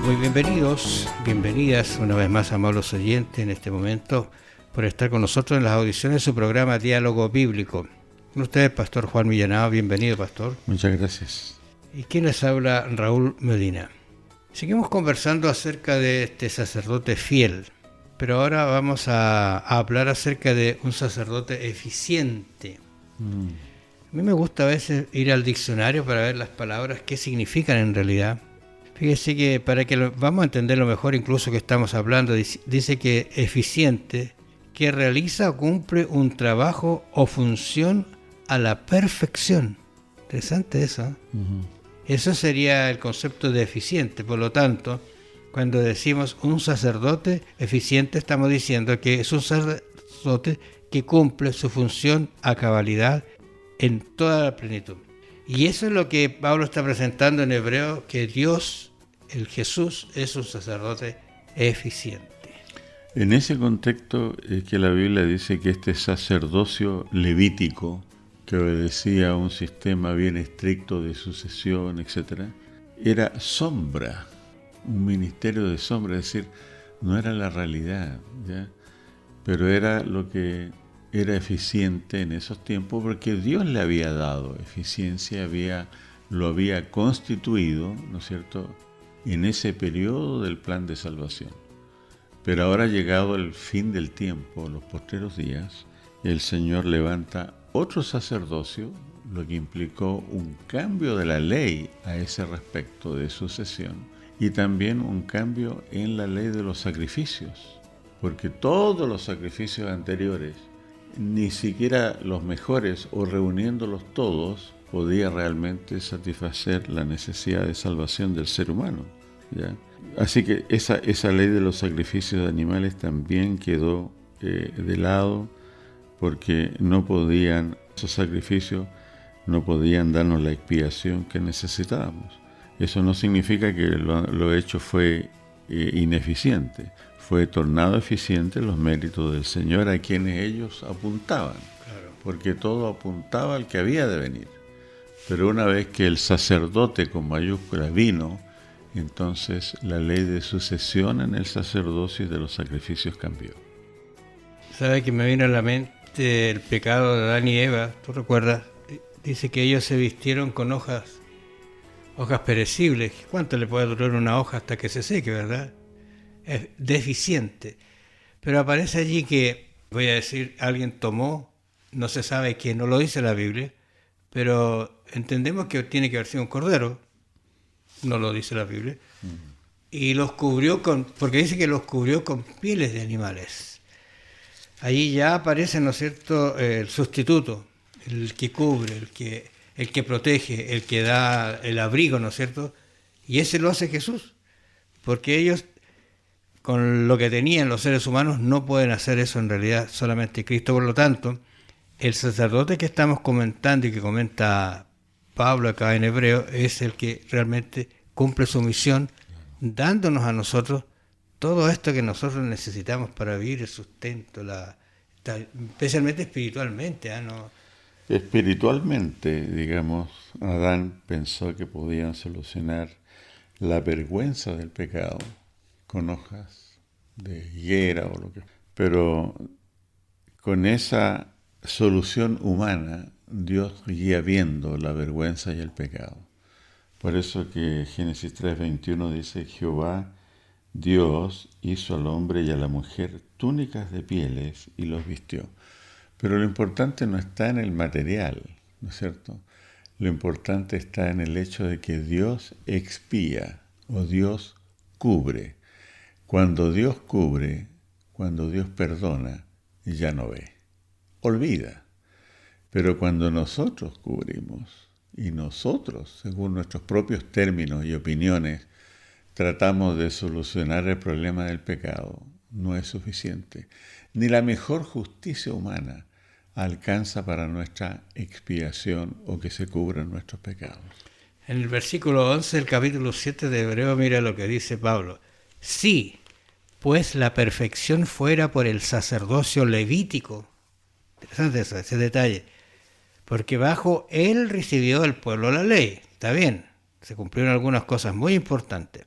Muy bienvenidos, bienvenidas una vez más, amables oyentes, en este momento, por estar con nosotros en las audiciones de su programa Diálogo Bíblico. Con ustedes, Pastor Juan Millanao. Bienvenido, Pastor. Muchas gracias. ¿Y quién les habla? Raúl Medina. Seguimos conversando acerca de este sacerdote fiel, pero ahora vamos a hablar acerca de un sacerdote eficiente. A mí me gusta a veces ir al diccionario para ver las palabras, qué significan en realidad. Fíjese que para que vamos a entender lo mejor incluso que estamos hablando, dice que eficiente, que realiza o cumple un trabajo o función a la perfección. Interesante eso, ¿eh? Eso sería el concepto de eficiente. Por lo tanto, cuando decimos un sacerdote eficiente, estamos diciendo que es un sacerdote que cumple su función a cabalidad en toda la plenitud. Y eso es lo que Pablo está presentando en Hebreo, que Dios, el Jesús, es un sacerdote eficiente. En ese contexto es que la Biblia dice que este sacerdocio levítico, que obedecía a un sistema bien estricto de sucesión, etc., era sombra, un ministerio de sombra, es decir, no era la realidad, ¿ya? Pero era lo que era eficiente en esos tiempos, porque Dios le había dado eficiencia, lo había constituido, ¿no es cierto?, en ese periodo del plan de salvación. Pero ahora ha llegado el fin del tiempo, los postreros días, el Señor levanta otro sacerdocio, lo que implicó un cambio de la ley a ese respecto de sucesión y también un cambio en la ley de los sacrificios, porque todos los sacrificios anteriores, ni siquiera los mejores o reuniéndolos todos, podía realmente satisfacer la necesidad de salvación del ser humano, ¿ya? Así que esa ley de los sacrificios de animales también quedó de lado, porque esos sacrificios no podían darnos la expiación que necesitábamos. Eso no significa que lo hecho fue ineficiente. Fue tornado eficiente los méritos del Señor a quienes ellos apuntaban, claro, porque todo apuntaba al que había de venir. Pero una vez que el sacerdote con mayúsculas vino, entonces la ley de sucesión en el sacerdocio y de los sacrificios cambió. ¿Sabe que me vino a la mente el pecado de Adán y Eva? ¿Tú recuerdas? Dice que ellos se vistieron con hojas perecibles. ¿Cuánto le puede durar una hoja hasta que se seque, verdad? Es deficiente. Pero aparece allí que, voy a decir, alguien tomó, no se sabe quién, no lo dice la Biblia, pero entendemos que tiene que haber sido un cordero, no lo dice la Biblia, y los cubrió porque dice que los cubrió con pieles de animales. Allí ya aparece, ¿no es cierto?, el sustituto, el que cubre, el que protege, el que da el abrigo, ¿no es cierto? Y ese lo hace Jesús, porque ellos, con lo que tenían los seres humanos, no pueden hacer eso en realidad, solamente Cristo. Por lo tanto, el sacerdote que estamos comentando y que comenta Pablo acá en Hebreo es el que realmente cumple su misión, dándonos a nosotros todo esto que nosotros necesitamos para vivir, el sustento, especialmente espiritualmente, ¿no? Espiritualmente, digamos, Adán pensó que podían solucionar la vergüenza del pecado con hojas de higuera o lo que. Pero con esa solución humana, Dios guía viendo la vergüenza y el pecado. Por eso que Génesis 3:21 dice: Jehová Dios hizo al hombre y a la mujer túnicas de pieles y los vistió. Pero lo importante no está en el material, ¿no es cierto? Lo importante está en el hecho de que Dios expía o Dios cubre. Cuando Dios cubre, cuando Dios perdona, ya no ve, olvida. Pero cuando nosotros cubrimos y nosotros, según nuestros propios términos y opiniones, tratamos de solucionar el problema del pecado, no es suficiente. Ni la mejor justicia humana alcanza para nuestra expiación o que se cubran nuestros pecados. En el versículo 11 del capítulo 7 de Hebreo, mira lo que dice Pablo. Sí, pues la perfección fuera por el sacerdocio levítico. Interesante eso, ese detalle. Porque bajo él recibió el pueblo la ley. Está bien, se cumplieron algunas cosas muy importantes.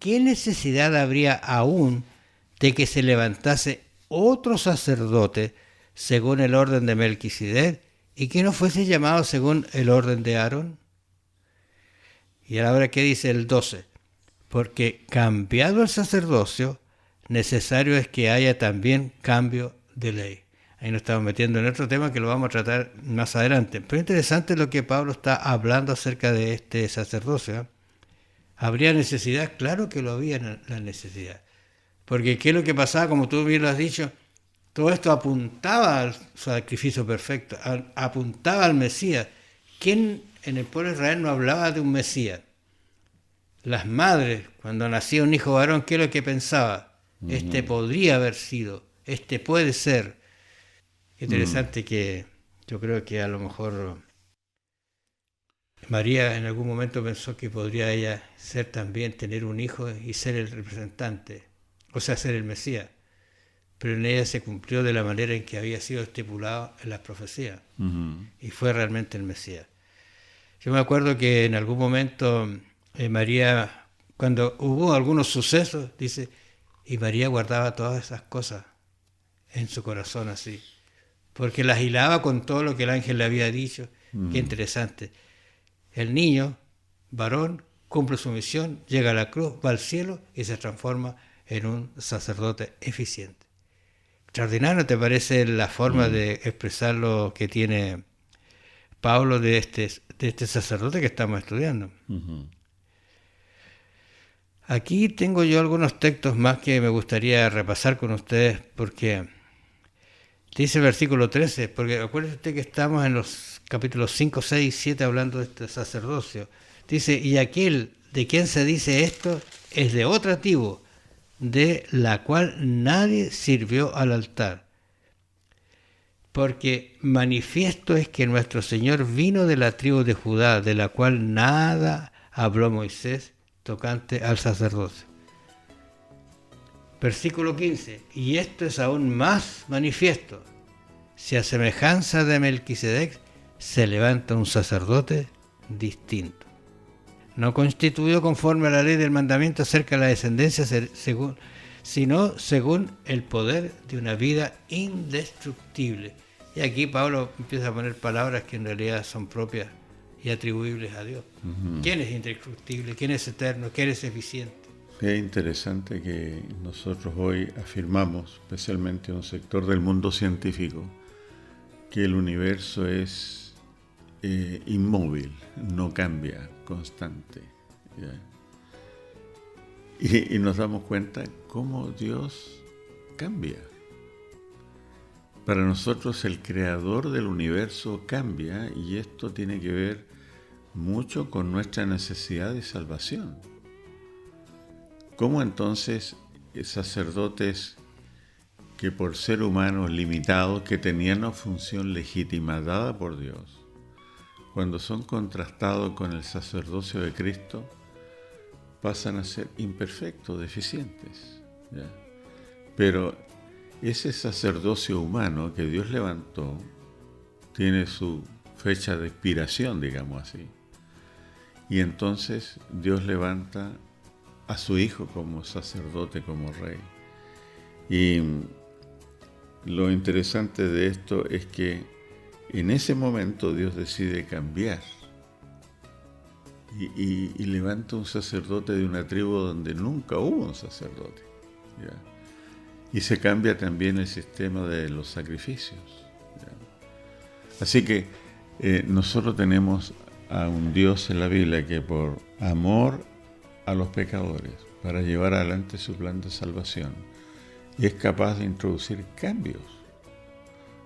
¿qué necesidad habría aún de que se levantase otro sacerdote según el orden de Melquisedec y que no fuese llamado según el orden de Aarón? Y ahora, ¿qué dice el 12? Porque cambiado el sacerdocio, necesario es que haya también cambio de ley. Ahí nos estamos metiendo en otro tema que lo vamos a tratar más adelante. Pero interesante lo que Pablo está hablando acerca de este sacerdocio, ¿eh? ¿Habría necesidad? Claro que lo había la necesidad. Porque ¿qué es lo que pasaba? Como tú bien lo has dicho, todo esto apuntaba al sacrificio perfecto, apuntaba al Mesías. ¿Quién en el pueblo de Israel no hablaba de un Mesías? Las madres, cuando nacía un hijo varón, ¿qué es lo que pensaba? Este podría haber sido, este puede ser. Interesante que yo creo que a lo mejor María en algún momento pensó que podría ella ser también, tener un hijo y ser el representante, o sea, ser el Mesías. Pero en ella se cumplió de la manera en que había sido estipulado en las profecías. Y fue realmente el Mesías. Yo me acuerdo que en algún momento María, cuando hubo algunos sucesos, dice, y María guardaba todas esas cosas en su corazón así, porque las hilaba con todo lo que el ángel le había dicho. Qué interesante. El niño, varón, cumple su misión, llega a la cruz, va al cielo y se transforma en un sacerdote eficiente. Extraordinario, ¿te parece la forma de expresar lo que tiene Pablo de este sacerdote que estamos estudiando? Aquí tengo yo algunos textos más que me gustaría repasar con ustedes, porque dice el versículo 13, porque acuérdese usted que estamos en los capítulos 5, 6 y 7 hablando de este sacerdocio. Dice, y aquel de quien se dice esto es de otra tribu, de la cual nadie sirvió al altar. Porque manifiesto es que nuestro Señor vino de la tribu de Judá, de la cual nada habló Moisés tocante al sacerdocio. Versículo 15, y esto es aún más manifiesto, si a semejanza de Melquisedec se levanta un sacerdote distinto, no constituido conforme a la ley del mandamiento acerca de la descendencia, sino según el poder de una vida indestructible. Y aquí Pablo empieza a poner palabras que en realidad son propias y atribuibles a Dios. ¿Quién es indestructible? ¿Quién es eterno? ¿Quién es eficiente? Es interesante que nosotros hoy afirmamos, especialmente un sector del mundo científico, que el universo es inmóvil, no cambia, constante. Y nos damos cuenta cómo Dios cambia. Para nosotros el creador del universo cambia, y esto tiene que ver mucho con nuestra necesidad de salvación. ¿Cómo entonces sacerdotes que por ser humanos limitados, que tenían una función legítima dada por Dios, cuando son contrastados con el sacerdocio de Cristo, pasan a ser imperfectos, deficientes? ¿Ya? Pero ese sacerdocio humano que Dios levantó tiene su fecha de expiración, digamos así. Y entonces Dios levanta a su Hijo como sacerdote, como rey. Y lo interesante de esto es que en ese momento Dios decide cambiar y levanta un sacerdote de una tribu donde nunca hubo un sacerdote, ¿ya? Y se cambia también el sistema de los sacrificios, ¿ya? Así que nosotros tenemos a un Dios en la Biblia que por amor a los pecadores, para llevar adelante su plan de salvación, es capaz de introducir cambios.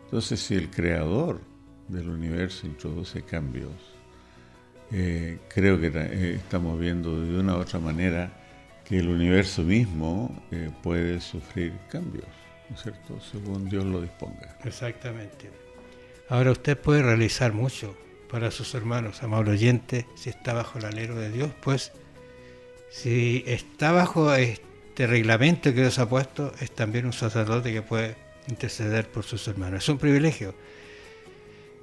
Entonces, si el creador del universo introduce cambios, creo que estamos viendo de una u otra manera que el universo mismo puede sufrir cambios, ¿no es cierto?, según Dios lo disponga. Exactamente. Ahora usted puede realizar mucho para sus hermanos, amable oyente, si está bajo el alero de Dios, pues si está bajo este reglamento que Dios ha puesto, es también un sacerdote que puede interceder por sus hermanos. Es un privilegio.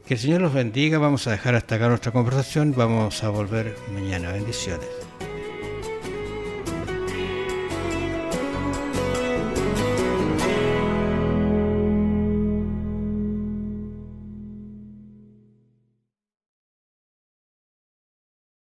Que el Señor los bendiga. Vamos a dejar hasta acá nuestra conversación. Vamos a volver mañana. Bendiciones.